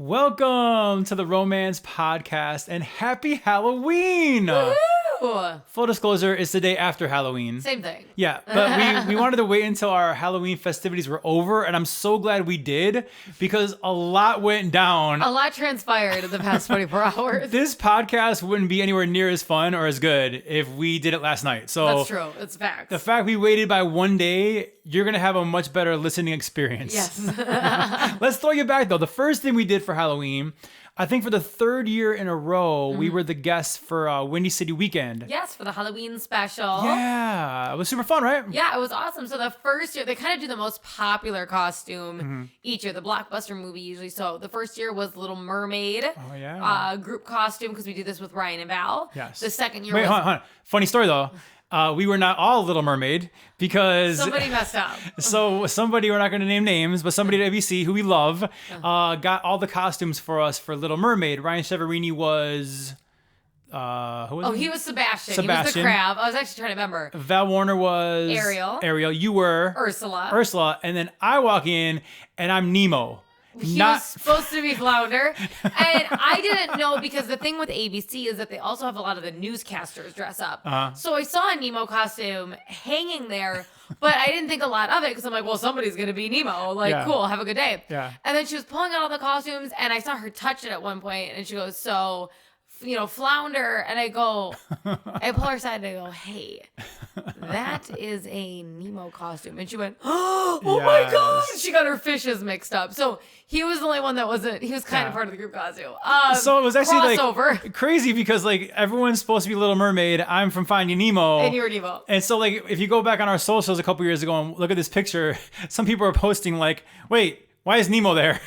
Welcome to the Romance Podcast and happy Halloween! Woohoo! Full disclosure, it's the day after Halloween. Same thing. Yeah, but we wanted to wait until our Halloween festivities were over, and I'm so glad we did because a lot went down. A lot transpired in the past 24 hours. This podcast wouldn't be anywhere near as fun or as good if we did it last night. So that's true. It's facts. The fact we waited by one day, you're going to have a much better listening experience. Yes. Let's throw you back, though. The first thing we did for Halloween, I think for the third year in a row, we were the guests for Windy City Weekend. Yes, for the Halloween special. Yeah, it was super fun, right? Yeah, it was awesome. So the first year, they kind of do the most popular costume each year, the blockbuster movie usually. So the first year was Little Mermaid. Oh, yeah. Group costume, because we do this with Ryan and Val. Yes. The second year Wait, was... hold on. Funny story, though. We were not all Little Mermaid because... Somebody messed up. So somebody, we're not going to name names, but somebody at ABC who we love got all the costumes for us for Little Mermaid. Ryan Severini was... who was He was Sebastian. He was the Sebastian. crab. I was actually trying to remember. Val Warner was... Ariel. You were... Ursula. And then I walk in and I'm Nemo. He was supposed to be Flounder. And I didn't know, because the thing with ABC is that they also have a lot of the newscasters dress up. So I saw a Nemo costume hanging there, but I didn't think a lot of it because I'm like, well, somebody's going to be Nemo. Like, cool, have a good day. Yeah. And then she was pulling out all the costumes, and I saw her touch it at one point, and she goes, so... Flounder, and I pull her aside and I go, hey, that is a Nemo costume. And she went, oh my God. She got her fishes mixed up. So he was the only one that wasn't, he was kind of part of the group costume. So it was actually crossover. Like crazy because like everyone's supposed to be Little Mermaid. I'm from Finding Nemo. And you were Nemo. And so like if you go back on our socials a couple years ago and look at this picture, some people are posting like, wait, why is Nemo there?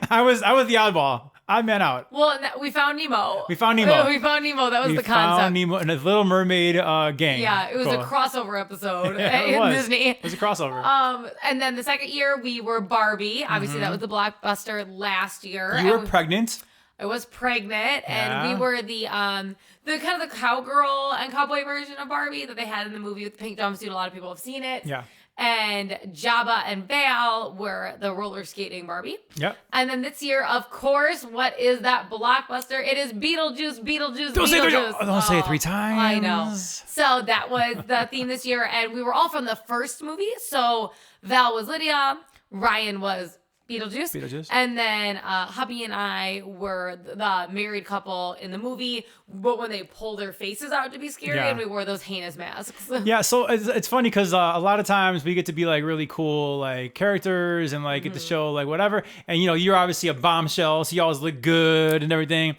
I was the oddball. Odd man out. Well, we found Nemo. We found Nemo. We found Nemo. That was the concept. We found Nemo and a Little Mermaid gang. Yeah, it was a crossover episode in Disney. It was a crossover. And then the second year we were Barbie. Obviously, that was the blockbuster last year. You were pregnant. I was pregnant, and we were the kind of the cowgirl and cowboy version of Barbie that they had in the movie with the pink jumpsuit. A lot of people have seen it. Yeah. And Jabba and Val were the roller skating Barbie. Yep. And then this year, of course, what is that blockbuster? It is Beetlejuice. Don't say it 3 times. I know. So that was the theme this year, and we were all from the first movie. So Val was Lydia, Ryan was Beetlejuice. And then hubby and I were the married couple in the movie, but when they pulled their faces out to be scary, and we wore those heinous masks. Yeah, so it's funny because a lot of times we get to be like really cool like characters and like get to show like whatever. And you're obviously a bombshell, so you always look good and everything.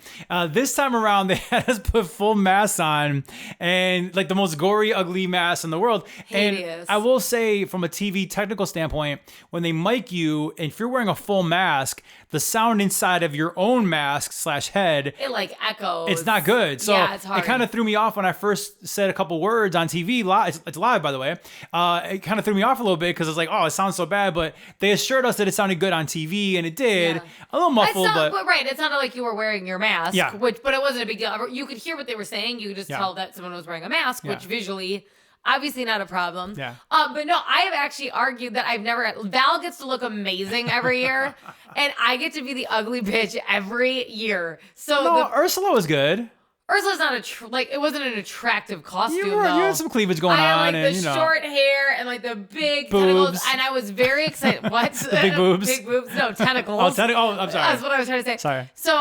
This time around, they had us put full masks on and like the most gory, ugly masks in the world. Hideous. And I will say, from a TV technical standpoint, when they mic you, and if you're wearing a full mask, the sound inside of your own mask / head, it like echoes. It's not good. So yeah, it's hard. It kind of threw me off when I first said a couple words on TV. It's live, by the way. It kind of threw me off a little bit because it's like, oh, it sounds so bad. But they assured us that it sounded good on TV, and it did. Yeah. A little muffled, but right. It sounded like you were wearing your mask. Yeah. But it wasn't a big deal. You could hear what they were saying. You could just tell that someone was wearing a mask, which visually... obviously not a problem. Yeah. But no, I have actually argued that Val gets to look amazing every year, and I get to be the ugly bitch every year. So Ursula was good. Ursula's not it wasn't an attractive costume. You had some cleavage going on. I had and, the short hair and like the big boobs. tentacles, and I was very excited. What? The big boobs? Big boobs? No, tentacles. I'm sorry. That's what I was trying to say. Sorry. So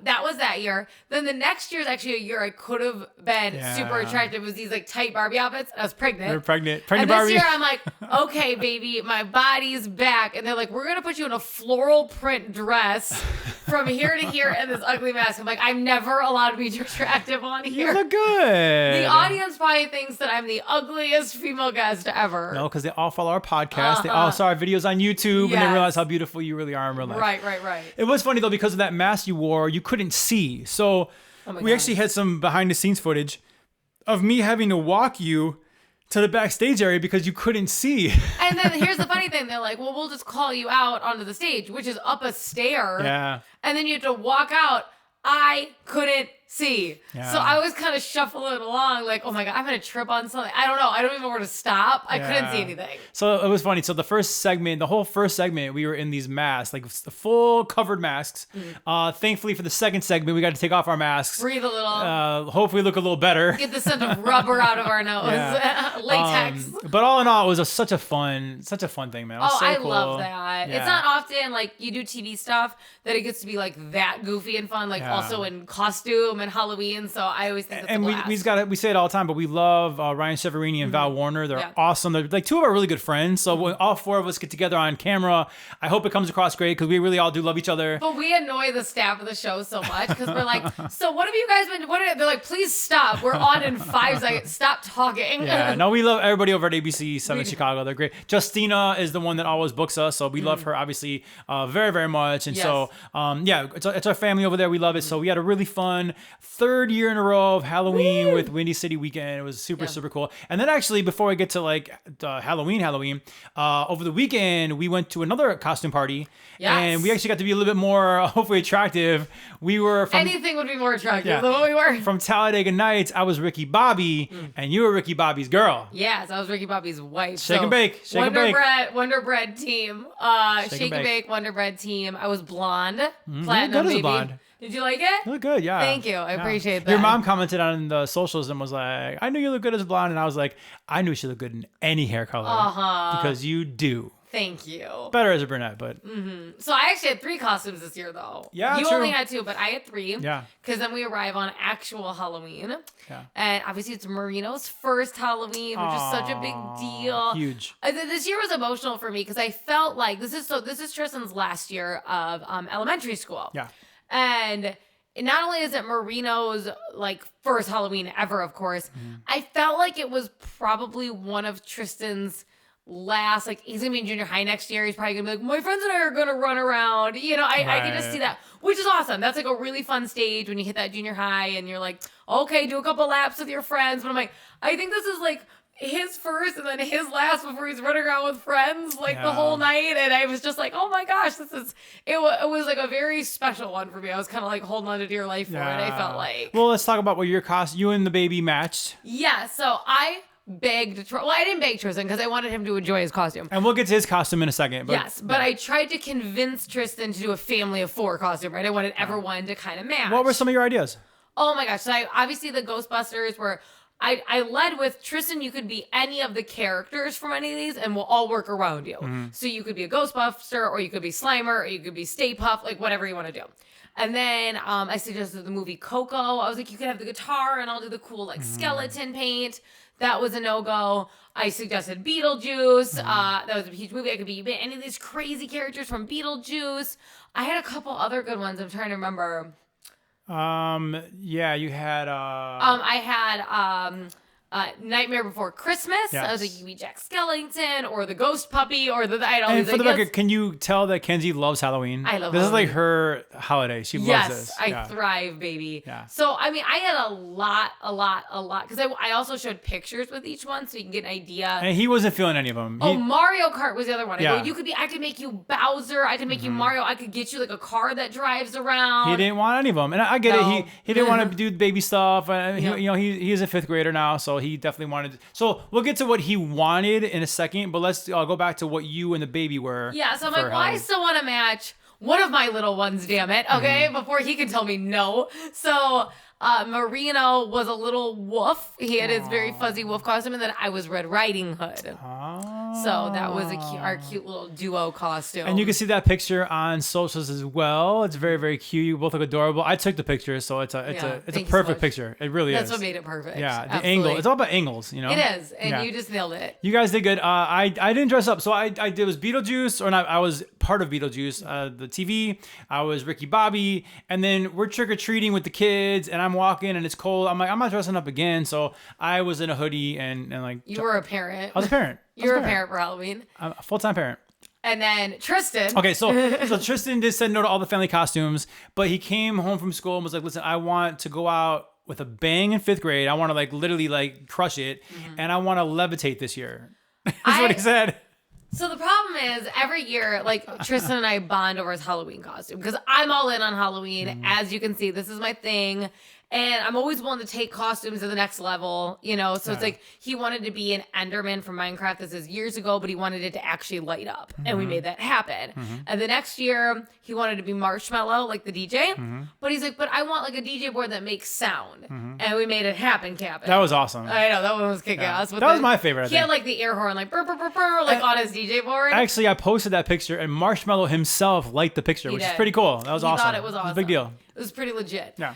that was that year. Then the next year is actually a year I could have been super attractive. It was these like tight Barbie outfits. I was pregnant. You were pregnant. And Barbie. this year I'm like, okay, baby, my body's back. And they're like, we're going to put you in a floral print dress from here to here and this ugly mask. I'm like, I'm never allowed to be attractive on here. You look good. The audience probably thinks that I'm the ugliest female guest ever. No, because they all follow our podcast. They all saw our videos on YouTube, and they realize how beautiful you really are in real life. Right. It was funny, though, because of that mask you wore, you couldn't see. So we actually had some behind-the-scenes footage of me having to walk you to the backstage area because you couldn't see. And then here's the funny thing. They're like, well, we'll just call you out onto the stage, which is up a stair. Yeah. And then you have to walk out. I couldn't See, Yeah. so I was kind of shuffling along, like, oh my God, I'm going to trip on something. I don't know. I don't even know where to stop. I couldn't see anything. So it was funny. So the whole first segment, we were in these masks, like full covered masks. Thankfully for the second segment, we got to take off our masks. Breathe a little. Hopefully look a little better. Get the scent of rubber out of our nose. Latex. But all in all, it was such a fun thing, man. It was so cool. Love that. Yeah. It's not often like you do TV stuff that it gets to be like that goofy and fun, like also in costume and Halloween. So I always think that's a blast. we say it all the time, but we love Ryan Severini and Val Warner. They're awesome. They're like two of our really good friends. So when all four of us get together on camera, I hope it comes across great because we really all do love each other. But we annoy the staff of the show so much because we're like, so what have you guys been? They're like, please stop. We're on in 5 seconds. Stop talking. Yeah, no, we love everybody over at ABC 7 Chicago. They're great. Justina is the one that always books us, so we love her obviously very, very much. And so it's our family over there. We love it. So we had a really fun 3rd year in a row of Halloween with Windy City Weekend. It was super cool. And then actually, before I get to like Halloween, over the weekend we went to another costume party, and we actually got to be a little bit more hopefully attractive. We were from anything would be more attractive than what we were from Talladega Nights. I was Ricky Bobby, and you were Ricky Bobby's girl. Yes, I was Ricky Bobby's wife. Shake and bake. Wonder Bread team. Shake and bake. Wonder Bread team. I was blonde. Platinum, good as a baby. blonde. Did you like it? You look good, yeah. Thank you. I appreciate that. Your mom commented on the socials and was like, I knew you look good as a blonde. And I was like, I knew she looked good in any hair color. Because you do. Thank you. Better as a brunette, but. So I actually had 3 costumes this year, though. Yeah, you true. only had 2, but I had 3. Yeah. Because then we arrive on actual Halloween. Yeah. And obviously it's Marino's first Halloween, which is such a big deal. Huge. This year was emotional for me because I felt like this is Tristan's last year of elementary school. Yeah. And not only is it Marino's like first Halloween ever, of course, I felt like it was probably one of Tristan's last, like he's gonna be in junior high next year. He's probably gonna be like, my friends and I are gonna run around. You know, I can just see that, which is awesome. That's like a really fun stage when you hit that junior high and you're like, okay, do a couple laps with your friends. But I'm like, I think this is like his first and then his last before he's running around with friends like the whole night. And I was just like, oh my gosh, it was like a very special one for me. I was kind of like holding on to dear life for it. I felt like. Well, let's talk about what you and the baby matched. Yeah, so I begged, well, I didn't beg Tristan because I wanted him to enjoy his costume. And we'll get to his costume in a second. But I tried to convince Tristan to do a family of 4 costume, right? I wanted everyone to kind of match. What were some of your ideas? Oh my gosh. So obviously the Ghostbusters were, I led with Tristan, you could be any of the characters from any of these and we'll all work around you. So you could be a Ghostbuster or you could be Slimer or you could be Stay Puft, like whatever you want to do. And then I suggested the movie Coco. I was like, you could have the guitar and I'll do the cool like skeleton paint. That was a no-go. I suggested Beetlejuice. That was a huge movie. I could be any of these crazy characters from Beetlejuice. I had a couple other good ones. I'm trying to remember. Yeah, you had. I had Nightmare Before Christmas. Yes. I was like, you could be Jack Skellington or the Ghost Puppy or the. I had all And these for the ideas. record, can you tell that Kenzie loves Halloween? I love this Halloween. is like her holiday. She loves this. I thrive, baby. Yeah. So, I mean, I had a lot. Because I also showed pictures with each one so you can get an idea. And he wasn't feeling any of them. Mario Kart was the other one. I Yeah. go, I could make you Bowser. I could make you Mario. I could get you like a car that drives around. He didn't want any of them. And I get it. He didn't want to do baby stuff. And he is a 5th grader now, so he definitely wanted. So we'll get to what he wanted in a second, but let's go back to what you and the baby were. Yeah, so I'm like, well, I still want to match one of my little ones, damn it, okay, before he can tell me no. So Marino was a little wolf. He had his very fuzzy wolf costume, and then I was Red Riding Hood. So that was our cute little duo costume. And you can see that picture on socials as well. It's very, very cute. You both look adorable. I took the picture, so it's a perfect picture. It really That's is. what made it perfect. Yeah, the Absolutely. angle. It's all about angles, you know. It is, and you just nailed it. You guys did good. I didn't dress up, so I did was Beetlejuice, or not. I was part of Beetlejuice, the TV. I was Ricky Bobby, and then we're trick or treating with the kids, and I'm walking, and it's cold. I'm like, I'm not dressing up again, so I was in a hoodie and like. You were a parent. I was a parent. You were a parent for Halloween. I'm a full-time parent. And then Tristan. Okay, so Tristan just said no to all the family costumes, but he came home from school and was like, listen, I want to go out with a bang in 5th grade. I want to like literally like crush it, and I want to levitate this year. That's what he said. So the problem is every year, like Tristan and I bond over his Halloween costume because I'm all in on Halloween. As you can see, this is my thing. And I'm always willing to take costumes to the next level, you know? So it's like he wanted to be an Enderman from Minecraft. This is years ago, but he wanted it to actually light up. And we made that happen. And the next year, he wanted to be Marshmallow, like the DJ. But he's like, but I want like a DJ board that makes sound. And we made it happen, Captain. That was awesome. I know, that one was kick-ass. That was my favorite, I He had like the air horn, like burr, burr, burr, burr, like on his DJ board. Actually, I posted that picture, and Marshmallow himself liked the picture, which is pretty cool. That was awesome. He thought it was awesome. It was a big deal. It was pretty legit. Yeah.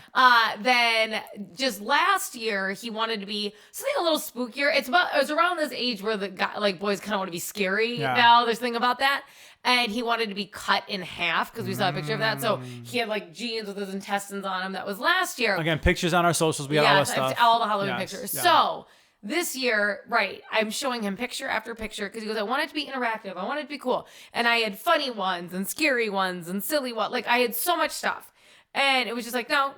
Then just last year, he wanted to be something a little spookier. It was around this age where the guy, like boys kind of want to be scary now. There's a thing about that. And he wanted to be cut in half because we saw a picture of that. So he had like jeans with his intestines on him. That was last year. Again, pictures on our socials. We got all that stuff. All the Halloween pictures. Yeah. So this year, right, I'm showing him picture after picture because he goes, I want it to be interactive. I want it to be cool. And I had funny ones and scary ones and silly ones. Like I had so much stuff. And it was just like, no.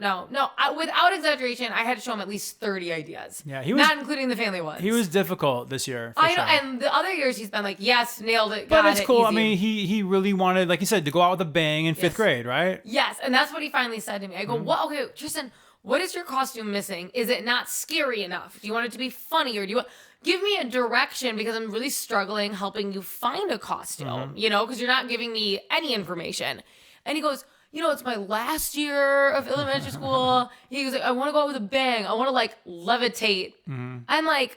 Without exaggeration, I had to show him at least 30 ideas. Yeah, he was not including the family ones. He was difficult this year. I know, and the other years he's been like, yes, nailed it. But it's cool. Easy. I mean, he really wanted, like you said, to go out with a bang in fifth grade, right? Yes, and that's what he finally said to me. I go, what? Okay, Tristan, what is your costume missing? Is it not scary enough? Do you want it to be funny, or do you want? Give me a direction because I'm really struggling helping you find a costume. You know, because you're not giving me any information. And he goes, you know, it's my last year of elementary school. He was like, I want to go out with a bang. I want to like levitate. I'm like,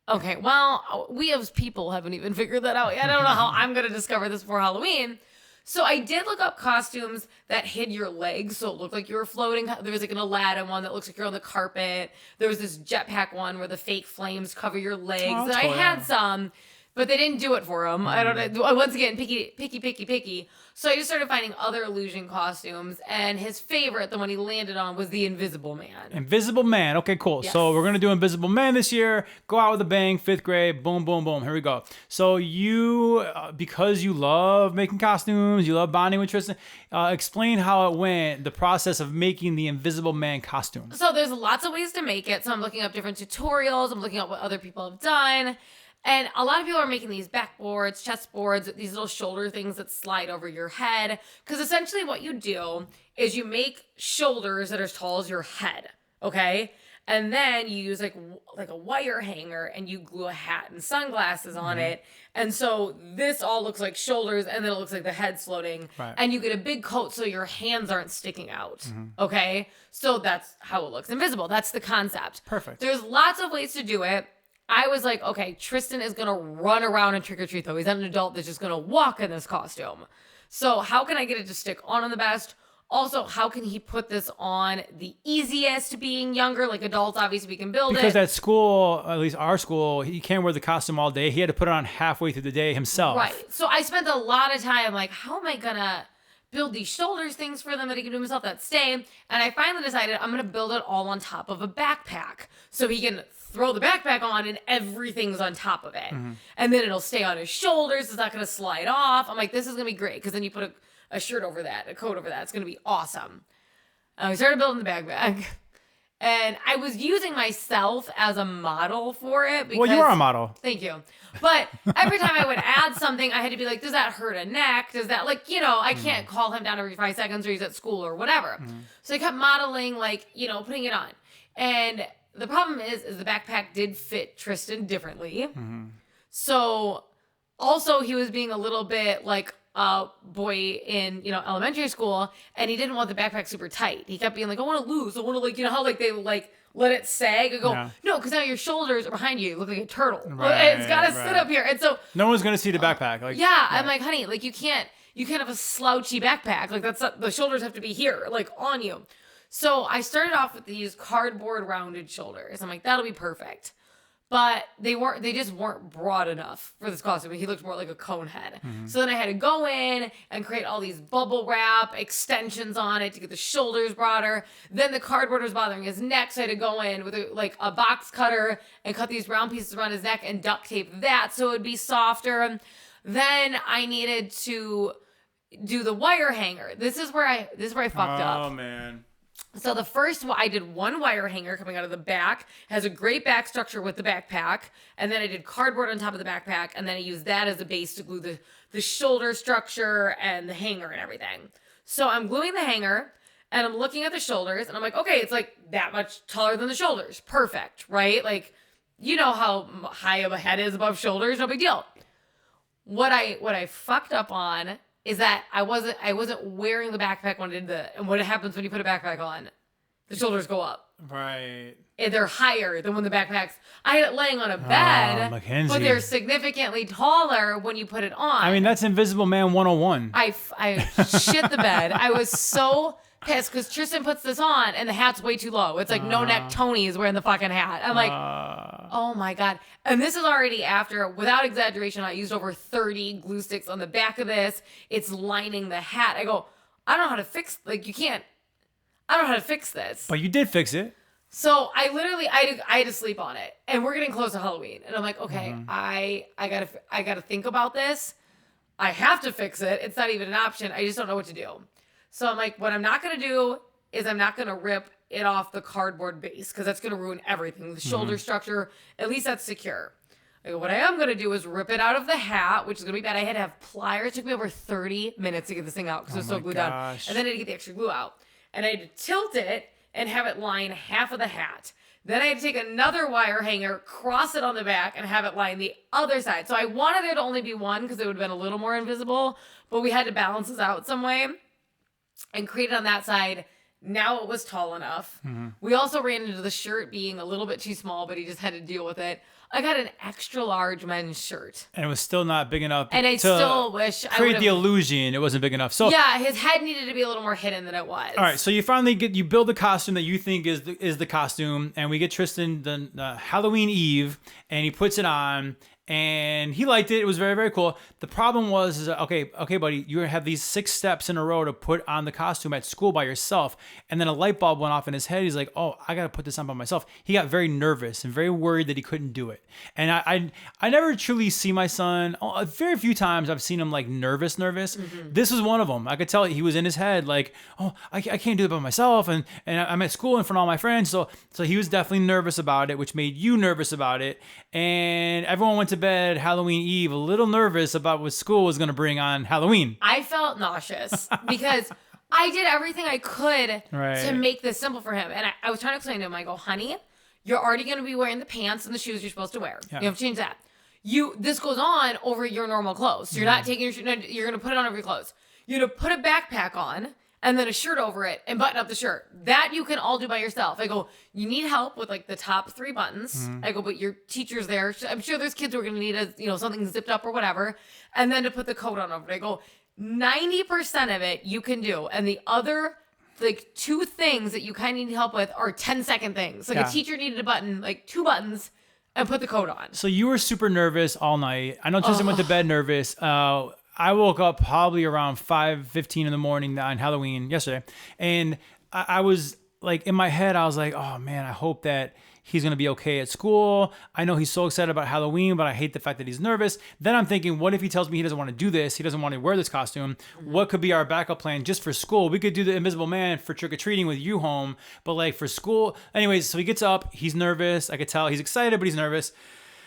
okay, well, we as people haven't even figured that out yet. I don't know how I'm going to discover this before Halloween. So I did look up costumes that hid your legs, so it looked like you were floating. There was like an Aladdin one that looks like you're on the carpet. There was this jetpack one where the fake flames cover your legs. And I had some, but they didn't do it for him. I don't know. Once again, picky. So I just started finding other illusion costumes, and his favorite, the one he landed on, was the Invisible Man. Invisible Man. Okay, cool. Yes. So we're going to do Invisible Man this year. Go out with a bang, fifth grade. Boom, boom, boom. Here we go. So you, because you love making costumes, you love bonding with Tristan, explain how it went, the process of making the Invisible Man costume. So there's lots of ways to make it. So I'm looking up different tutorials. I'm looking at what other people have done. And a lot of people are making these backboards, chest boards, these little shoulder things that slide over your head. Because essentially what you do is you make shoulders that are as tall as your head, okay? And then you use like a wire hanger and you glue a hat and sunglasses on it. And so this all looks like shoulders and then it looks like the head's floating. Right. And you get a big coat so your hands aren't sticking out, okay? So that's how it looks invisible. That's the concept. Perfect. There's lots of ways to do it. I was like, okay, Tristan is going to run around and trick or treat, though. He's not an adult that's just going to walk in this costume. So how can I get it to stick on the best? Also, how can he put this on the easiest being younger? Like adults, obviously, we can build Because it. at school, at least our school, he can't wear the costume all day. He had to put it on halfway through the day himself. Right. So I spent a lot of time like, how am I going to build these shoulders things for them that he can do himself that stay? And I finally decided I'm going to build it all on top of a backpack. So he can throw the backpack on and everything's on top of it. And then it'll stay on his shoulders. It's not going to slide off. I'm like, this is going to be great. Because then you put a shirt over that, a coat over that. It's going to be awesome. We started building the backpack. And I was using myself as a model for it. Because, Well, you are a model. Thank you. But every time I would add something, I had to be like, does that hurt a neck? Does that, like, you know, I can't call him down every 5 seconds or he's at school or whatever. So I kept modeling, like, you know, putting it on. And the problem is the backpack did fit Tristan differently. So also he was being a little bit like a boy in, you know, elementary school, and he didn't want the backpack super tight. He kept being like, I want to lose. I want to, like, you know how like they like let it sag? I go, no, because now your shoulders are behind you. You look like a turtle. It's got to sit up here. And so no one's going to see the backpack. Like, I'm like, honey, like you can't have a slouchy backpack. Like that's not, the shoulders have to be here, like on you. So I started off with these cardboard rounded shoulders. I'm like, that'll be perfect. But they just weren't broad enough for this costume. He looked more like a cone head. So then I had to go in and create all these bubble wrap extensions on it to get the shoulders broader. Then the cardboard was bothering his neck, so I had to go in with a box cutter and cut these round pieces around his neck and duct tape that so it would be softer. Then I needed to do the wire hanger. This is where I fucked up. Oh man. So the first one, I did one wire hanger coming out of the back. It has a great back structure with the backpack. And then I did cardboard on top of the backpack. And then I used that as a base to glue the shoulder structure and the hanger and everything. So I'm gluing the hanger. And I'm looking at the shoulders and I'm like, okay, it's like that much taller than the shoulders. Perfect, right? Like, you know how high of a head is above shoulders, no big deal. What I fucked up on is that I wasn't wearing the backpack when I did and what happens when you put a backpack on? The shoulders go up. Right. And they're higher than when the backpacks. I had it laying on a bed, Mackenzie. but they're significantly taller when you put it on. I mean, that's Invisible Man 101. I shit the bed. I was so pissed because Tristan puts this on and the hat's way too low. It's like no neck Tony is wearing the fucking hat. I'm like, oh my God. And this is already after, without exaggeration, I used over 30 glue sticks on the back of this. It's lining the hat. I go, I don't know how to fix, I don't know how to fix this. But you did fix it. So I had to sleep on it, and we're getting close to Halloween, and I'm like, okay, I gotta think about this. I have to fix it. It's not even an option. I just don't know what to do. So I'm like, what I'm not gonna do is I'm not gonna rip it off the cardboard base because that's gonna ruin everything. The shoulder structure, at least that's secure. I go, what I am gonna do is rip it out of the hat, which is gonna be bad. I had to have pliers. It took me over 30 minutes to get this thing out because it was so glued down, and then I had to get the extra glue out, and I had to tilt it and have it line half of the hat. Then I had to take another wire hanger, cross it on the back, and have it line the other side. So I wanted there to only be one because it would have been a little more invisible, but we had to balance this out some way and create it on that side. Now it was tall enough. We also ran into the shirt being a little bit too small, but he just had to deal with it. I got an extra large men's shirt. And it was still not big enough and I still wish I create the illusion it wasn't big enough. So yeah, his head needed to be a little more hidden than it was. All right, so you finally you build the costume that you think is the costume, and we get Tristan the Halloween Eve, and he puts it on, and he liked it. It was very, very cool. The problem was, okay, buddy, you have these 6 steps in a row to put on the costume at school by yourself, and then a light bulb went off in his head. He's like, oh, I got to put this on by myself. He got very nervous and very worried that he couldn't do it. And I never truly see my son, very few times I've seen him like nervous. This was one of them. I could tell he was in his head like, oh, I can't do it by myself, and I'm at school in front of all my friends. So he was definitely nervous about it, which made you nervous about it. And everyone went to bed Halloween Eve a little nervous about what school was going to bring on Halloween. I felt nauseous because I did everything I could to make this simple for him. And I was trying to explain to him, I go, honey, you're already going to be wearing the pants and the shoes you're supposed to wear. Yeah. You have to change that. This goes on over your normal clothes. So you're not taking you're going to put it on over your clothes. You're going to put a backpack on and then a shirt over it and button up the shirt. That you can all do by yourself. I go, you need help with like the top 3 buttons. I go, but your teacher's there. I'm sure there's kids who are going to need something zipped up or whatever. And then to put the coat on over it. I go, 90% of it you can do. And the other like 2 things that you kind of need help with are 10-second things. Like a teacher needed a button, like 2 buttons, and put the coat on. So you were super nervous all night. I know Tristan went to bed nervous. I woke up probably around 5:15 in the morning on Halloween yesterday. And I was like, in my head, I was like, oh man, I hope that he's going to be okay at school. I know he's so excited about Halloween, but I hate the fact that he's nervous. Then I'm thinking, what if he tells me he doesn't want to do this? He doesn't want to wear this costume. What could be our backup plan just for school? We could do the Invisible Man for trick-or-treating with you home, but like for school. Anyways, so he gets up. He's nervous. I could tell he's excited, but he's nervous.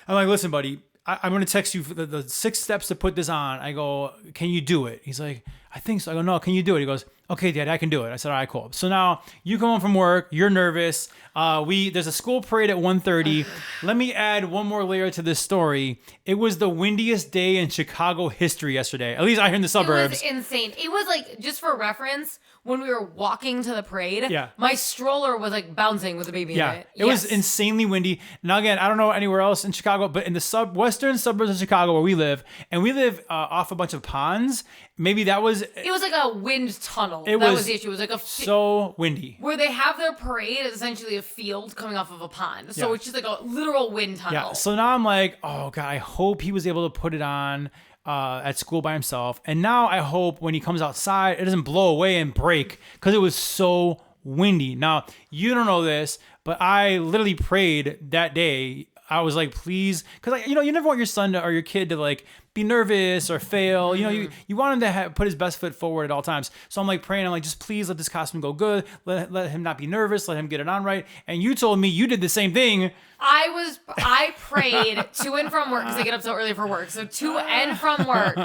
I'm like, listen, buddy, I'm going to text you for the 6 steps to put this on. I go, can you do it? He's like, I think so. I go, no, can you do it? He goes, okay, Dad, I can do it. I said, all right, cool. So now you come home from work. You're nervous. There's a school parade at 1:30. Let me add one more layer to this story. It was the windiest day in Chicago history yesterday. At least I hear in the suburbs. It was insane. It was like, just for reference, when we were walking to the parade, my stroller was like bouncing with a baby in it. It was insanely windy. Now again, I don't know anywhere else in Chicago, but in the western suburbs of Chicago where we live, and we live off a bunch of ponds, maybe that was... It was like a wind tunnel. That was the issue. It was like so windy. Where they have their parade is essentially a field coming off of a pond. So it's just like a literal wind tunnel. Yeah. So now I'm like, oh God, I hope he was able to put it on at school by himself. And now I hope when he comes outside, it doesn't blow away and break because it was so windy. Now, you don't know this, but I literally prayed that day. I was like, please, because you never want your son or your kid to like be nervous or fail. You want him to put his best foot forward at all times. So I'm like praying. I'm like, just please let this costume go good. Let him not be nervous. Let him get it on right. And you told me you did the same thing. I prayed to and from work because I get up so early for work. So to and from work,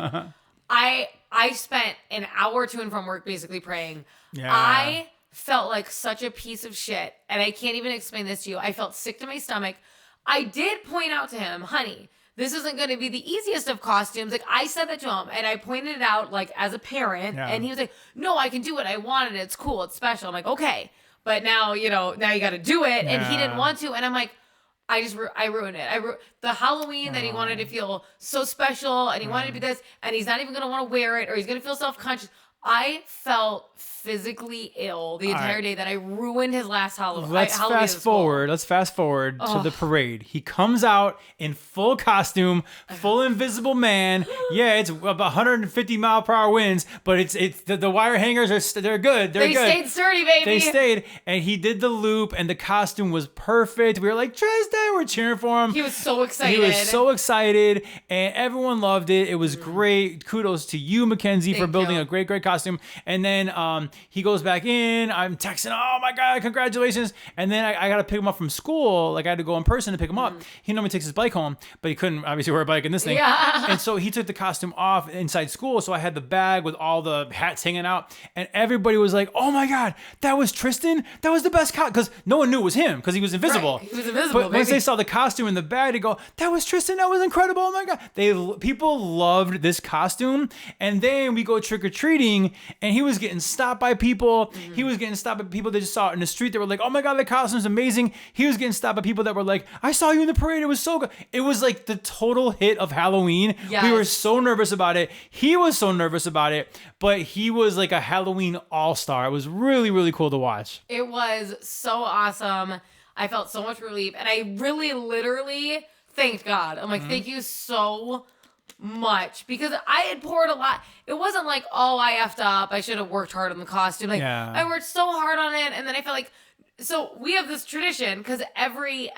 I spent an hour to and from work basically praying. Yeah. I felt like such a piece of shit. And I can't even explain this to you. I felt sick to my stomach. I did point out to him, honey, this isn't going to be the easiest of costumes. Like, I said that to him, and I pointed it out, like, as a parent. Yeah. And he was like, no, I can do it. I wanted it. It's cool. It's special. I'm like, okay. But now, now you got to do it. And he didn't want to. And I'm like, I ruined it. The Halloween that he wanted to feel so special, and he wanted to be this, and he's not even going to want to wear it, or he's going to feel self-conscious. I felt physically ill the entire day that I ruined his last Halloween. Let's fast forward to the parade. He comes out in full costume, full Invisible Man. Yeah, it's about 150 mile per hour winds, but it's the wire hangers they're good. They stayed sturdy, baby. They stayed, and he did the loop, and the costume was perfect. We were like, Tristan, we're cheering for him. He was so excited. And everyone loved it. It was great. Kudos to you, Mackenzie, for building a great costume. And then he goes back in. I'm texting, oh my God, congratulations. And then I got to pick him up from school. Like, I had to go in person to pick him up. He normally takes his bike home, but he couldn't obviously wear a bike in this thing. Yeah. And so he took the costume off inside school. So I had the bag with all the hats hanging out. And everybody was like, oh my God, that was Tristan? That was the best costume. Because no one knew it was him because he was invisible. Right. He was invisible, But once they saw the costume in the bag, they go, that was Tristan? That was incredible. Oh my God. People loved this costume. And then we go trick-or-treating, and he was getting stopped by people. He was getting stopped by people that just saw it in the street. They were like, oh my God, that costume's amazing. He was getting stopped by people that were like, I saw you in the parade. It was so good. It was like the total hit of Halloween. Yes. We were so nervous about it. He was so nervous about it, but he was like a Halloween all-star. It was really, really cool to watch. It was so awesome. I felt so much relief. And I really, literally thanked God. I'm like, thank you so much, because I had poured a lot. It wasn't like, oh, I effed up, I should have worked hard on the costume. Like, I worked so hard on it, and then I felt like, so we have this tradition, because every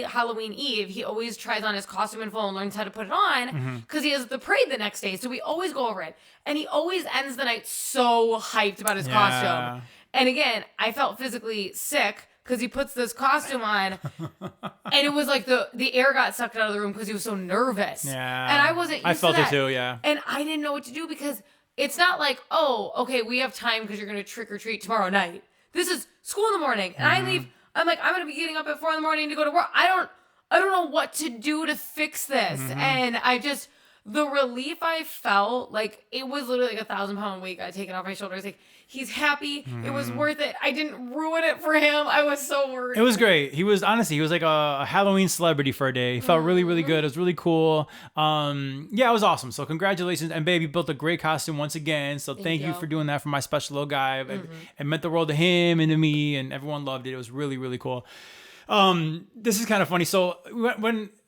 Halloween Eve, he always tries on his costume in full and learns how to put it on, because he has the parade the next day, so we always go over it. And he always ends the night so hyped about his costume. And again, I felt physically sick, because he puts this costume on, and it was like the air got sucked out of the room because he was so nervous. Yeah. And I wasn't used to that. I felt it too, yeah. And I didn't know what to do, because it's not like, oh, okay, we have time because you're going to trick or treat tomorrow night. This is school in the morning, and I leave. I'm like, I'm going to be getting up at 4 a.m. to go to work. I don't know what to do to fix this. And the relief I felt, like, it was literally like 1,000-pound weight got taken off my shoulders. Like, he's happy. It was worth it. I didn't ruin it for him. I was so worried. It was great. He was like a Halloween celebrity for a day. He felt really, really good. It was really cool. Yeah, it was awesome. So congratulations. And babe, you built a great costume once again. So thank you for doing that for my special little guy. It meant the world to him and to me, and everyone loved it. It was really, really cool. This is kind of funny. So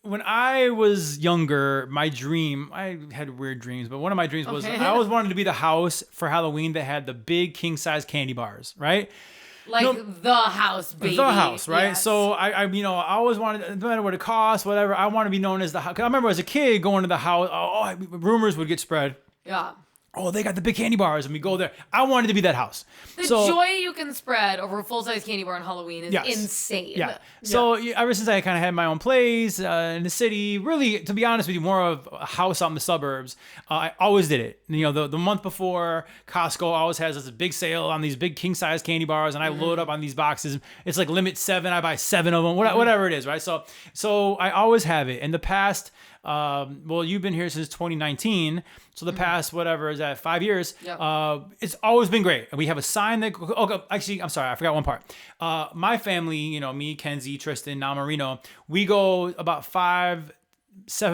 when I was younger, my dream, I had weird dreams, but one of my dreams was I always wanted to be the house for Halloween that had the big king size candy bars, right? Like the house, baby. The house, right? Yes. So I always wanted, no matter what it costs, whatever, I want to be known as the house. Cause I remember as a kid going to the house, rumors would get spread. Yeah. Oh, they got the big candy bars, and we go there. I wanted to be that house. The joy you can spread over a full-size candy bar on Halloween is insane. Yeah. So ever since I kind of had my own place in the city, really, to be honest with you, more of a house out in the suburbs, I always did it. The month before, Costco always has this big sale on these big king-size candy bars, and I load up on these boxes. It's like limit 7. I buy 7 of them, whatever it is, right? So I always have it. In the past, you've been here since 2019. So the past, whatever is that, 5 years, it's always been great. We have a sign that, actually, I'm sorry, I forgot one part. My family, me, Kenzie, Tristan, now Marino, we go about 5-7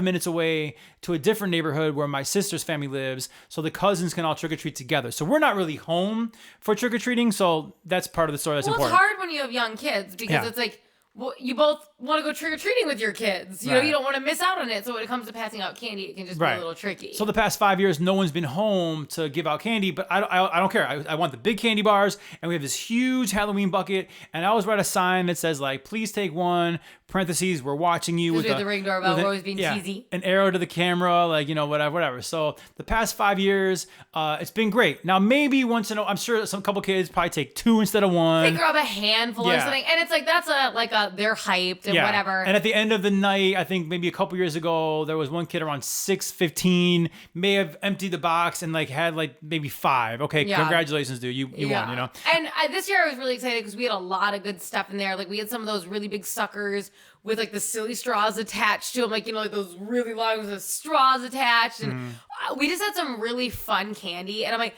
minutes away to a different neighborhood where my sister's family lives, so the cousins can all trick-or-treat together. So we're not really home for trick-or-treating, so that's part of the story that's important. It's hard when you have young kids, because it's like, well, you both want to go trick-or-treating with your kids. You know, you don't want to miss out on it. So when it comes to passing out candy, it can just be a little tricky. So the past 5 years, no one's been home to give out candy, but I don't care. I want the big candy bars, and we have this huge Halloween bucket, and I always write a sign that says, like, please take one, parentheses, we're watching you. With the ring doorbell, we're always being cheesy. An arrow to the camera, like, whatever. So the past 5 years, it's been great. Now, maybe once in a while, I'm sure some couple kids probably take 2 instead of 1. They grab a handful or something, and it's like, that's a they're hyped and whatever. And at the end of the night, I think maybe a couple years ago, there was one kid around 6:15 may have emptied the box and like had like maybe 5. Okay, congratulations, dude, you won, you know. And this year I was really excited because we had a lot of good stuff in there. Like we had some of those really big suckers with like the silly straws attached to them, like, you know, like those really long with the straws attached. And we just had some really fun candy. And I'm like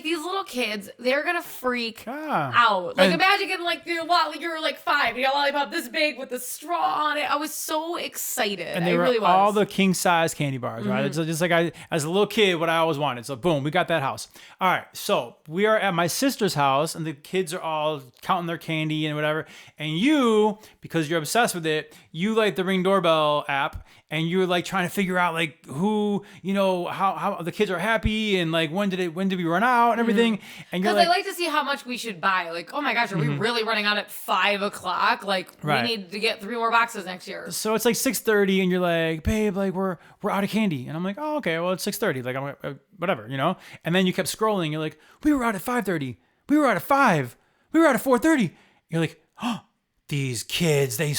these little kids, they're gonna freak out. Like imagine getting like you're like 5 and you got a lollipop this big with the straw on it. I was so excited. And they were really all the king size candy bars, right? It's just like as a little kid, what I always wanted. So boom, we got that house. All right, so we are at my sister's house and the kids are all counting their candy and whatever. And you, because you're obsessed with it, you like the Ring doorbell app and you're like trying to figure out like who, you know, how the kids are happy and like when did we run out and everything. And you're because I like to see how much we should buy. Like, oh my gosh, are we really running out at 5 o'clock? Like we need to get 3 more boxes next year. So it's like 6:30 and you're like, babe, like we're out of candy. And I'm like, oh, okay, well it's 6:30. Like I'm whatever, you know? And then you kept scrolling. You're like, we were out at 5:30. We were out at 5. We were out at 4:30. You're like, oh, these kids, they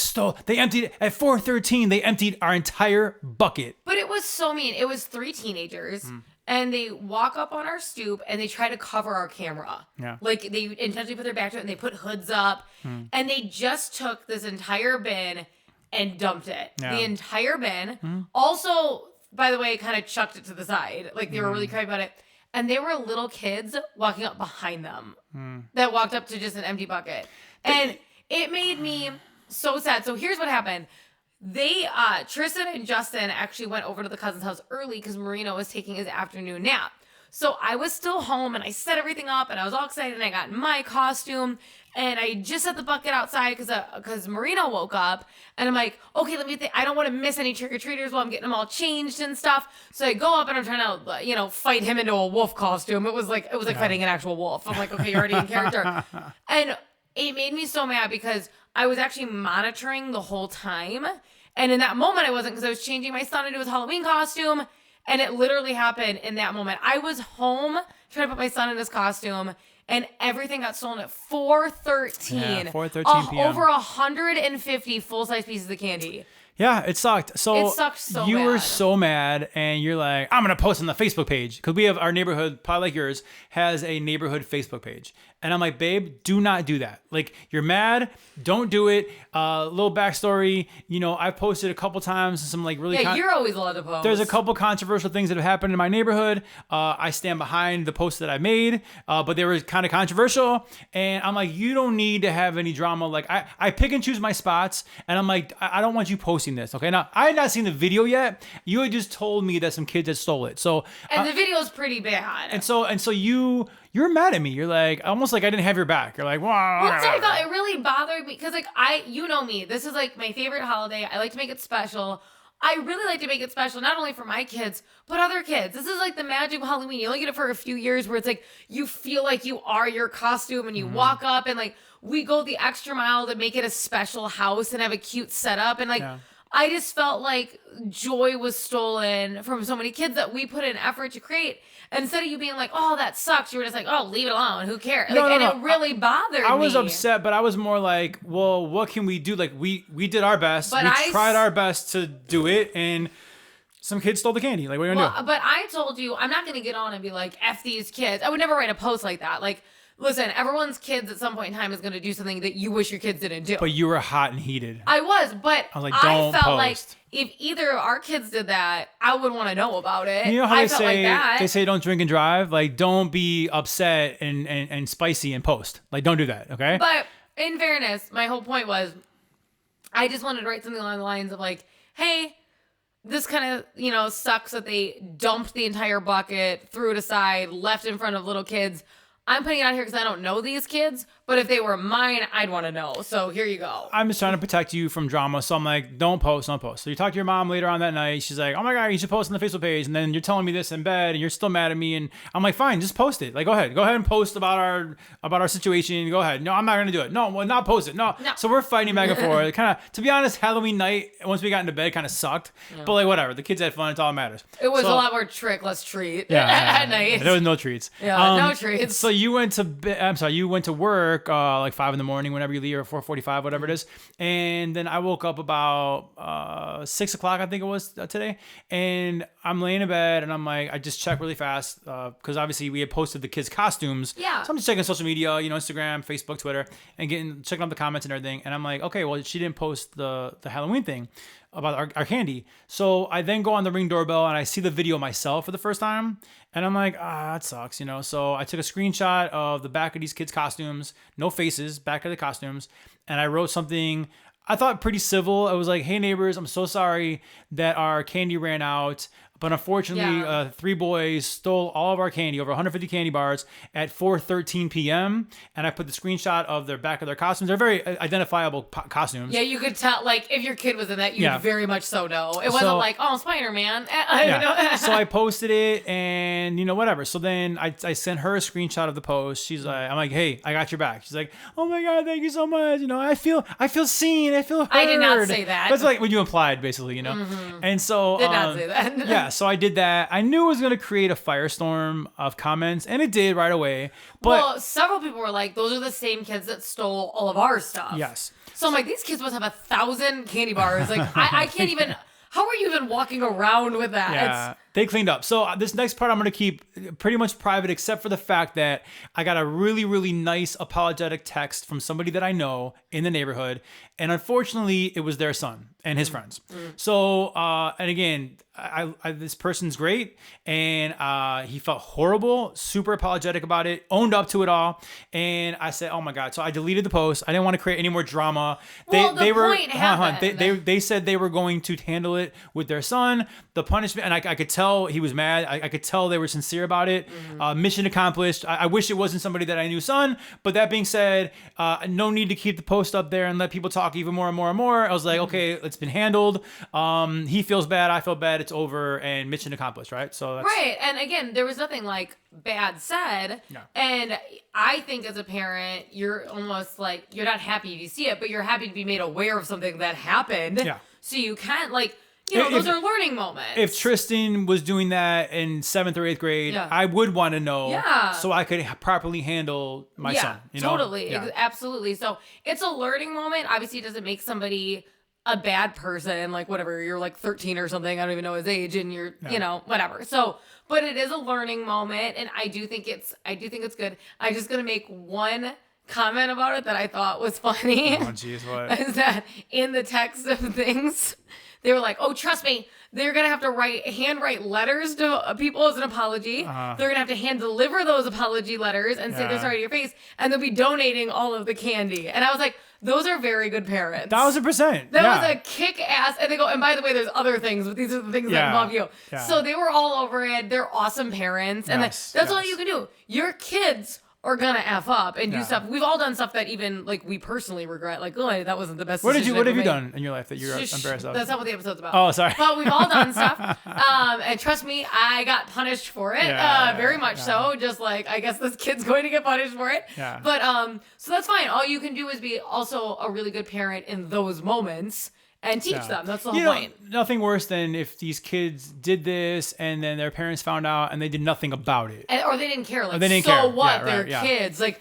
emptied at 4:13. They emptied our entire bucket. But it was so mean. It was 3 teenagers. And they walk up on our stoop and they try to cover our camera. Yeah. Like they intentionally put their back to it and they put hoods up. And they just took this entire bin and dumped it. Yeah. The entire bin. Also, by the way, kind of chucked it to the side. Like they were really crying about it. And there were little kids walking up behind them that walked up to just an empty bucket. And it made me so sad. So here's what happened. They, Tristan and Justin actually went over to the cousin's house early because Marino was taking his afternoon nap. So I was still home and I set everything up and I was all excited and I got in my costume and I just set the bucket outside because Marino woke up and I'm like, okay, let me think. I don't want to miss any trick-or-treaters while I'm getting them all changed and stuff. So I go up and I'm trying to, you know, fight him into a wolf costume. It was like fighting an actual wolf. I'm like, okay, you're already in character. And it made me so mad because I was actually monitoring the whole time. And in that moment, I wasn't because I was changing my son into his Halloween costume. And it literally happened in that moment. I was home trying to put my son in his costume. And everything got stolen at 4:13. Yeah, 4:13 p.m. Over 150 full-size pieces of candy. Yeah, it sucked. So it sucked so you bad. were so mad, and you're like, I'm gonna post on the Facebook page because we have our neighborhood, probably like yours, has a neighborhood Facebook page. And I'm like, babe, do not do that. Like, you're mad, don't do it. Little backstory, you know, I've posted a couple times some like really. Yeah, you're always allowed to post. There's a couple controversial things that have happened in my neighborhood. I stand behind the posts that I made, but they were kind of controversial. And I'm like, you don't need to have any drama. Like, I pick and choose my spots, and I'm like, I don't want you posting this. Okay, now I had not seen the video yet. You had just told me that some kids had stole it. So and the video is pretty bad. And so you're mad at me. You're like almost like I didn't have your back. You're like, well, I thought it really bothered me because like you know me. This is like my favorite holiday. I like to make it special. I really like to make it special, not only for my kids, but other kids. This is like the magic of Halloween. You only get it for a few years where it's like you feel like you are your costume and you walk up and like we go the extra mile to make it a special house and have a cute setup and like. Yeah. I just felt like joy was stolen from so many kids that we put in effort to create. And instead of you being like, oh, that sucks, you were just like, oh, leave it alone. Who cares? Like, no. It really bothered me. I was upset, but I was more like, well, what can we do? Like, we did our best. But we tried our best to do it, and some kids stole the candy. Like, what are you going to do? But I told you, I'm not going to get on and be like, F these kids. I would never write a post like that. Like, listen, everyone's kids at some point in time is going to do something that you wish your kids didn't do. But you were hot and heated. I was, but I was like, don't felt post. Like if either of our kids did that, I would want to know about it. You know how they say don't drink and drive? Like, don't be upset and spicy and post. Like, don't do that, okay? But in fairness, my whole point was I just wanted to write something along the lines of like, hey, this kind of, sucks that they dumped the entire bucket, threw it aside, left in front of little kids. I'm putting it out here because I don't know these kids, but if they were mine, I'd want to know. So here you go. I'm just trying to protect you from drama. So I'm like, don't post. So you talk to your mom later on that night. She's like, oh my God, you should post on the Facebook page. And then you're telling me this in bed and you're still mad at me. And I'm like, fine, just post it. Like, go ahead and post about our situation. Go ahead. No, I'm not going to do it. No, well, not post it. No. So we're fighting back and forth. Kind of, to be honest, Halloween night, once we got into bed, kind of sucked. Yeah. But like, whatever. The kids had fun. It's all that matters. It was a lot more trick, less treat at night. There was no treats. Yeah, no treats. So you went to work work like 5 a.m, whenever you leave, or 4:45, whatever it is. And then I woke up about 6 o'clock, I think it was today. And I'm laying in bed and I'm like, I just check really fast because obviously we had posted the kids' costumes. Yeah. So I'm just checking social media, Instagram, Facebook, Twitter, and checking out the comments and everything. And I'm like, okay, well, she didn't post the Halloween thing about our candy. So I then go on the Ring doorbell and I see the video myself for the first time. And I'm like, that sucks, So I took a screenshot of the back of these kids' costumes, no faces, back of the costumes. And I wrote something I thought pretty civil. I was like, hey neighbors, I'm so sorry that our candy ran out. But unfortunately, 3 boys stole all of our candy, over 150 candy bars, at 4:13 p.m. And I put the screenshot of their back of their costumes. They're very identifiable costumes. Yeah, you could tell, like, if your kid was in that, you'd very much so know. It wasn't So, like, oh, Spider-Man. So I posted it and, whatever. So then I sent her a screenshot of the post. She's like, I'm like, hey, I got your back. She's like, oh my God, thank you so much. I feel seen. I feel heard. I did not say that. That's like what you implied, basically, Mm-hmm. And so. Did not say that. Yeah, so I did that. I knew it was going to create a firestorm of comments, and it did right away. But several people were like, those are the same kids that stole all of our stuff. Yes. So I'm like, these kids must have 1,000 candy bars. Like, I can't even... How are you even walking around with that? Yeah, they cleaned up. So this next part I'm going to keep pretty much private, except for the fact that I got a really, really nice apologetic text from somebody that I know in the neighborhood. And unfortunately, it was their son and his friends. So, and again, I this person's great. And he felt horrible, super apologetic about it, owned up to it all. And I said, oh my God. So I deleted the post. I didn't want to create any more drama. They said they were going to handle it with their son, the punishment. And I could tell he was mad. I could tell they were sincere about it. Mission accomplished. I wish it wasn't somebody that I knew son. But that being said, no need to keep the post up there and let people talk even more and more and more. I was like, okay, it's been handled. He feels bad. I feel bad. It's over, and mission accomplished, right? So that's right. And again, there was nothing like bad said. No. And I think as a parent, you're almost like, you're not happy if you see it, but you're happy to be made aware of something that happened. Yeah. So you can't those are learning moments. If Tristan was doing that in 7th or 8th grade, I would want to know so I could properly handle my son. Totally. Yeah. Absolutely. So it's a learning moment. Obviously, it doesn't make somebody a bad person, like whatever, you're like 13 or something, I don't even know his age, and you're whatever. So, but it is a learning moment, and I do think it's good. I'm just gonna make one comment about it that I thought was funny. Oh jeez, what? Is that in the text of things, they were like, oh, trust me, they're going to have to handwrite letters to people as an apology. They're going to have to hand deliver those apology letters and say they're sorry to your face. And they'll be donating all of the candy. And I was like, those are very good parents. 1,000%. That was a kick-ass. And they go, and by the way, there's other things, but these are the things that involve you. Yeah. So they were all over it. They're awesome parents. And that's all you can do. Your kids are gonna F up and do stuff. We've all done stuff that even like we personally regret. Like, oh, that wasn't the best. What have you done in your life that you're embarrassed of? That's not what the episode's about. Oh, sorry. But we've all done stuff. And trust me, I got punished for it. Very much so. Just like I guess this kid's going to get punished for it. Yeah. But so that's fine. All you can do is be also a really good parent in those moments. And teach them. That's the whole point. Nothing worse than if these kids did this and then their parents found out and they did nothing about it. Or they didn't care. Like, they didn't so care. what? They're kids. Like,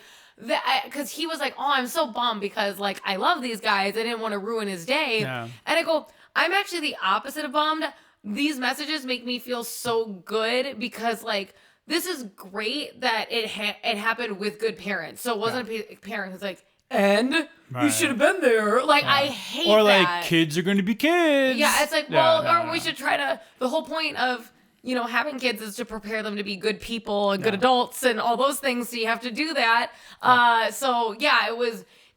because he was like, oh, I'm so bummed because, like, I love these guys. I didn't want to ruin his day. Yeah. And I go, I'm actually the opposite of bummed. These messages make me feel so good because, like, this is great that it happened with good parents. So it wasn't a parent who's like, and you should have been there. Like, I hate that. Or like, kids are going to be kids. Yeah, it's like, well, we should try to, the whole point of, having kids is to prepare them to be good people and good adults and all those things. So you have to do that.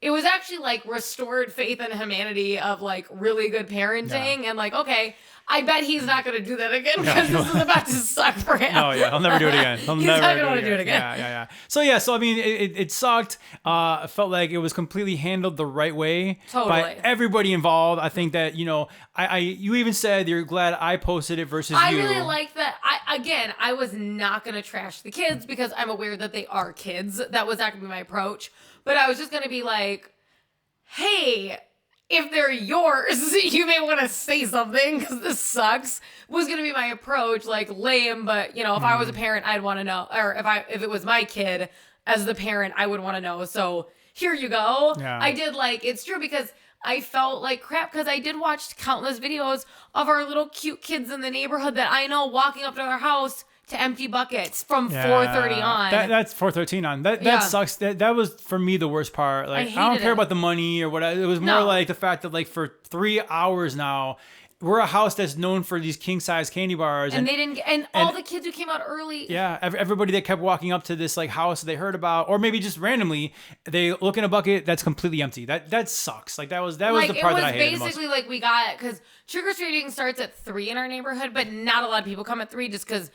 It was actually like restored faith in humanity of like really good parenting and like, okay, I bet he's not going to do that again because this is about to suck for him. Oh yeah, he'll never do it again. He's not going to want to do it again. Yeah. So I mean, it sucked. I felt like it was completely handled the right way by everybody involved. I think that you even said you're glad I posted it versus you. I really like that. I was not going to trash the kids because I'm aware that they are kids. That was not going to be my approach. But I was just going to be like, hey, if they're yours, you may want to say something because this sucks. Was going to be my approach, like lame, but if I was a parent, I'd want to know. Or if it was my kid, as the parent, I would want to know. So here you go. Yeah. I did it's true because I felt like crap because I did watch countless videos of our little cute kids in the neighborhood that I know walking up to their house to empty buckets from 4:30 on. That's 4:13 on. That sucks. That was for me the worst part. Like I don't care about the money or whatever. It was more like the fact that like for 3 hours now, we're a house that's known for these king size candy bars, and they didn't. And all the kids who came out early. Yeah, everybody that kept walking up to this like house they heard about, or maybe just randomly they look in a bucket that's completely empty. That sucks. Like that was the part that I hated the most. Basically like we got because trick or treating starts at 3 in our neighborhood, but not a lot of people come at 3 just because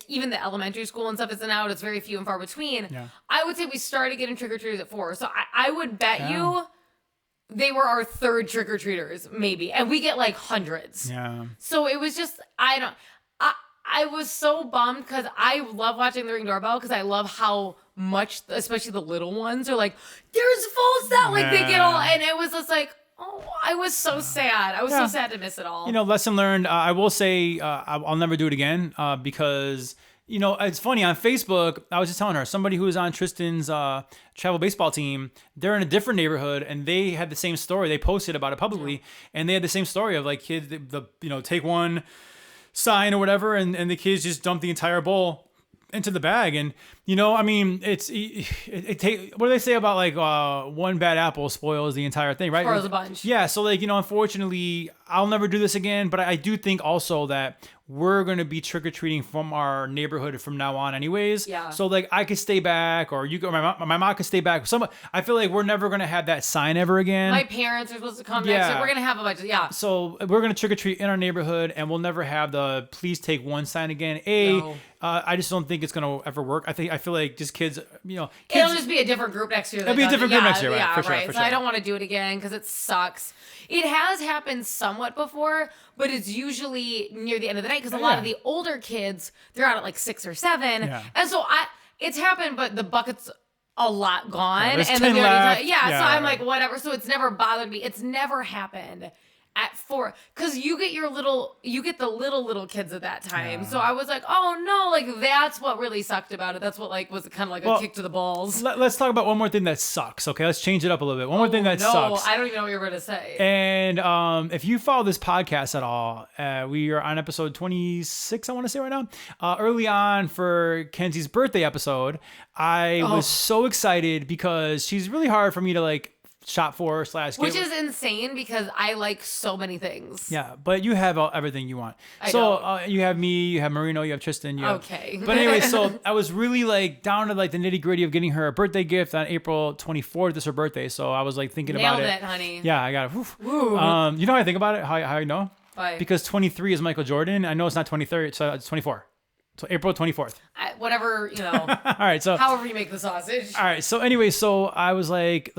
even the elementary school and stuff isn't out. It's very few and far between. Yeah. I would say we started getting trick or treaters at 4, so I would bet you. They were our 3rd trick-or-treaters, maybe. And we get like hundreds. Yeah. So it was just, I was so bummed because I love watching the Ring doorbell because I love how much, especially the little ones, are like, there's full set. Like they get all, and it was just like, oh, I was so sad. I was so sad to miss it all. Lesson learned. I will say I'll never do it again because... it's funny on Facebook. I was just telling her somebody who was on Tristan's travel baseball team. They're in a different neighborhood, and they had the same story. They posted about it publicly, and they had the same story of like kids, take one sign or whatever, and the kids just dump the entire bowl into the bag. And it's what do they say about like one bad apple spoils the entire thing, right? Spoils a bunch. Yeah. So like unfortunately, I'll never do this again. But I do think also that we're going to be trick-or-treating from our neighborhood from now on anyways. Yeah. So like I could stay back or my mom could stay back. I feel like we're never going to have that sign ever again. My parents are supposed to come next. So we're going to have a bunch of, So we're going to trick-or-treat in our neighborhood and we'll never have the please take one sign again. I just don't think it's going to ever work. I feel like just kids, It'll just be a different group next year. It'll be a different group next year, right? For sure. So I don't want to do it again because it sucks. It has happened somewhat before, but it's usually near the end of the night because a lot of the older kids, they're out at like 6 or 7. Yeah. And so it's happened, but the bucket's a lot gone. There's and 10 left. So I'm like, whatever. So it's never bothered me. It's never happened at 4 because you get the little kids at that time. So I was like, oh no, like that's what really sucked about it. That's what like was kind of like a kick to the balls. Let's talk about one more thing that sucks. Okay, let's change it up a little bit. One more thing that sucks. I don't even know what you're going to say. And if you follow this podcast at all, we are on episode 26, I want to say right now. Early on for Kenzie's birthday episode, I was so excited because she's really hard for me to like shop for / which is insane because I like so many things. Yeah, but you have everything you want. You have me, you have Marino, you have Tristan. Okay. But anyway, so I was really like down to like the nitty gritty of getting her a birthday gift on April 24th. It's her birthday, so I was like thinking about it. Nailed it, honey. Yeah, I got it. You know how I think about it? How I know? Why? Because 23 is Michael Jordan. I know it's not 23, so it's 24. So April 24th. Whatever, All right, so however you make the sausage. All right, so anyway, so I was like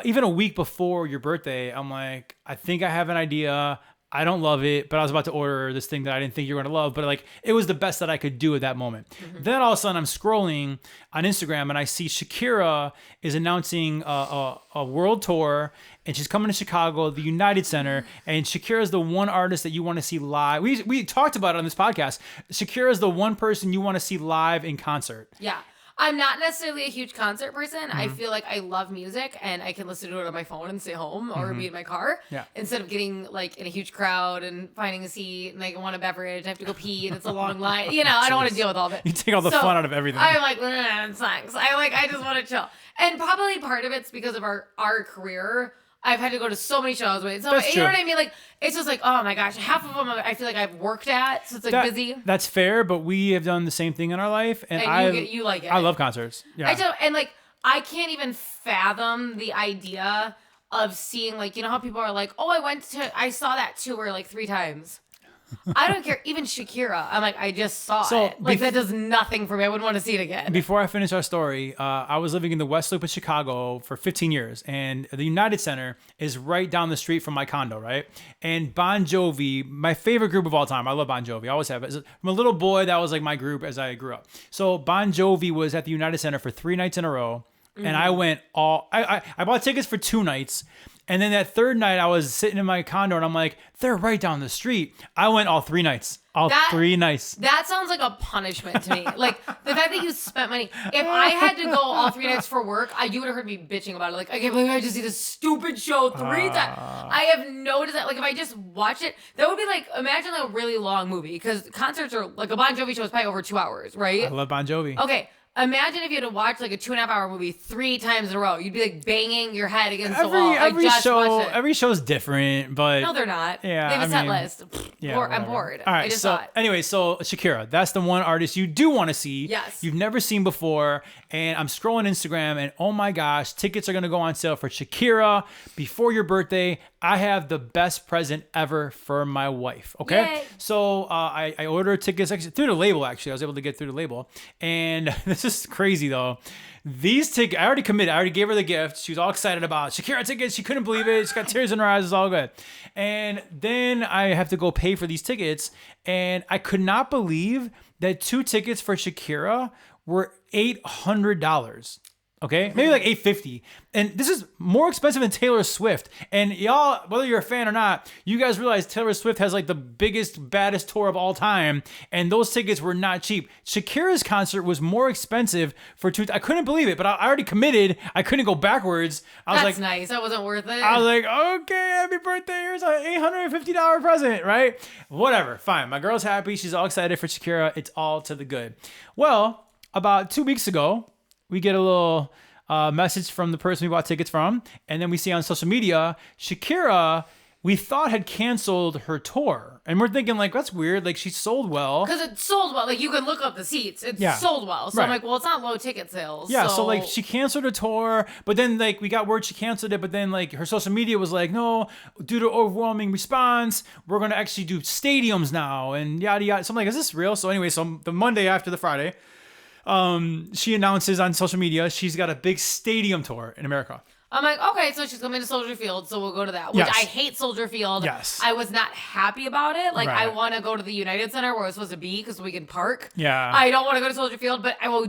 even a week before your birthday, I'm like, I think I have an idea. I don't love it, but I was about to order this thing that I didn't think you were going to love, but like it was the best that I could do at that moment. Mm-hmm. Then all of a sudden I'm scrolling on Instagram and I see Shakira is announcing a world tour and she's coming to Chicago, the United Center, and Shakira is the one artist that you want to see live. We talked about it on this podcast. Shakira is the one person you want to see live in concert. Yeah. I'm not necessarily a huge concert person. Mm-hmm. I feel like I love music and I can listen to it on my phone and stay home or be in my car. Yeah. Instead of getting like in a huge crowd and finding a seat and like I want a beverage, I have to go pee and it's a long line. I don't want to deal with all of it. You take all the fun out of everything. I'm like, it sucks. I just want to chill. And probably part of it's because of our career. I've had to go to so many shows. So you know what I mean? Like it's just like, oh my gosh, half of them I feel like I've worked at, so it's like busy. That's fair, but we have done the same thing in our life, and you like it. I love concerts. Yeah, I do, and like I can't even fathom the idea of seeing like how people are like, oh, I saw that tour like 3 times. I don't care. Even Shakira, I'm like, I just saw it. Like that does nothing for me. I wouldn't want to see it again. Before I finish our story, I was living in the West Loop of Chicago for 15 years, and the United Center is right down the street from my condo, right? And Bon Jovi, my favorite group of all time. I love Bon Jovi. I always have. From a little boy, that was like my group as I grew up. So Bon Jovi was at the United Center for 3 nights in a row. Mm-hmm. And I went I bought tickets for 2 nights, And then that third night, I was sitting in my condo, and I'm like, they're right down the street. I went all 3 nights. All 3 nights. That sounds like a punishment to me. Like, the fact that you spent money. If I had to go all 3 nights for work, you would have heard me bitching about it. Like, I can't believe I just see this stupid show 3 times. I have noticed that. Like, if I just watch it, that would be like, imagine like a really long movie. Because concerts are, like a Bon Jovi show is probably over 2 hours, right? I love Bon Jovi. Okay. Imagine if you had to watch like a 2.5-hour movie 3 times in a row. You'd be like banging your head against the wall. Every show's different, but no, they're not. Yeah, they have a set list. Yeah, I'm bored. All right, anyway, so Shakira, that's the one artist you do want to see. Yes. You've never seen before, and I'm scrolling Instagram, and oh my gosh, tickets are gonna go on sale for Shakira before your birthday. I have the best present ever for my wife. Okay, Yay. so I ordered tickets actually through the label. Actually, I was able to get through the label, and this is crazy though. These tickets, I already committed. I already gave her the gift. She was all excited about Shakira tickets. She couldn't believe it. She got tears in her eyes. It's all good. And then I have to go pay for these tickets, and I could not believe that 2 tickets for Shakira were $800. Okay, maybe like $850, and this is more expensive than Taylor Swift. And y'all, whether you're a fan or not, you guys realize Taylor Swift has like the biggest, baddest tour of all time, and those tickets were not cheap. Shakira's concert was more expensive for 2. I couldn't believe it, but I already committed. I couldn't go backwards. That's nice. That wasn't worth it. I was like, okay, happy birthday. Here's an $850 present, right? Whatever, fine. My girl's happy. She's all excited for Shakira. It's all to the good. Well, about 2 weeks ago, we get a little message from the person we bought tickets from, and then we see on social media, Shakira, we thought had canceled her tour. And we're thinking like, that's weird. Like she sold well. Because it sold well. Like you could look up the seats. It sold well. So I'm like, well, it's not low ticket sales. Yeah. So like she canceled her tour, but then like we got word she canceled it. But then like her social media was like, no, due to overwhelming response, we're going to actually do stadiums now and yada, yada. So I'm like, is this real? So anyway, so the Monday after the Friday, she announces on social media she's got a big stadium tour in America. I'm like, okay, so she's coming to Soldier Field, so we'll go to that. Which I hate Soldier Field. Yes. I was not happy about it. Like, I want to go to the United Center where it's supposed to be because we can park. Yeah. I don't want to go to Soldier Field, but I will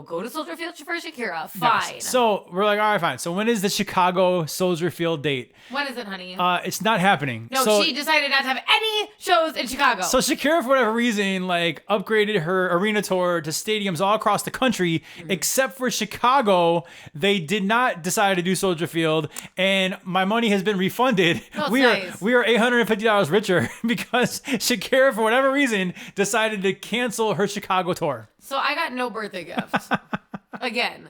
go to Soldier Field for Shakira. Fine. Yes. So we're like, all right, fine. So when is the Chicago Soldier Field date? When is it, honey? It's not happening. No, she decided not to have any shows in Chicago. So Shakira, for whatever reason, like upgraded her arena tour to stadiums all across the country, except for Chicago. They did not decide to do Soldier Field, and my money has been refunded. Oh, we nice. are $850 richer because Shakira, for whatever reason, decided to cancel her Chicago tour. So I got no birthday gift. Again.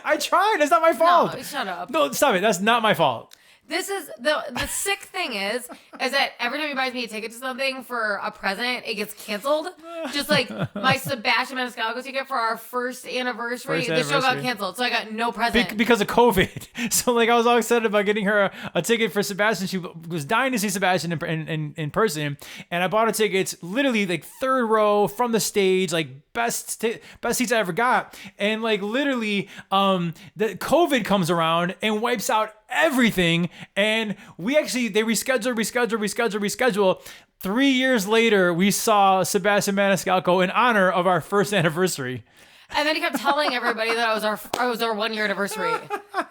I tried. It's not my fault. No, shut up. No, stop it. That's not my fault. This is the sick thing is that every time he buys me a ticket to something for a present, it gets canceled. Just like my Sebastian Maniscalco ticket for our first anniversary, the show got canceled, so I got no present because of COVID. So like I was all excited about getting her a ticket for Sebastian. She was dying to see Sebastian in person, and I bought her tickets literally like 3rd row from the stage, like best seats I ever got. And like literally, the COVID comes around and wipes out everything, and they reschedule. 3 years later, we saw Sebastian Maniscalco in honor of our first anniversary. And then he kept telling everybody that it was our 1-year anniversary. And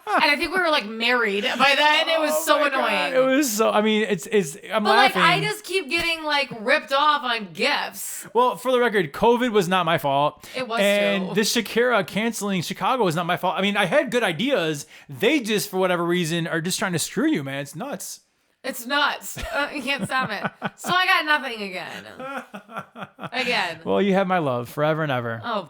I think we were like married by then. It was so annoying. God. It was so, I mean, I'm but laughing. Like, I just keep getting like ripped off on gifts. Well, for the record, COVID was not my fault. It was and too. This Shakira canceling Chicago was not my fault. I mean, I had good ideas. They just, for whatever reason, are just trying to screw you, man. It's nuts. It's nuts. You can't stop it. So I got nothing again. Well, you have my love forever and ever. Oh. All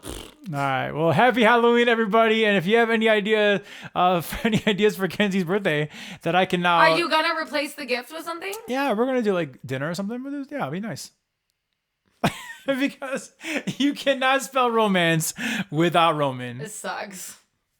right. Well, happy Halloween, everybody. And if you have any ideas for Kenzie's birthday that I can now. Are you going to replace the gift with something? Yeah, we're going to do like dinner or something with it. Yeah, it'd be nice. Because you cannot spell romance without Roman. It sucks.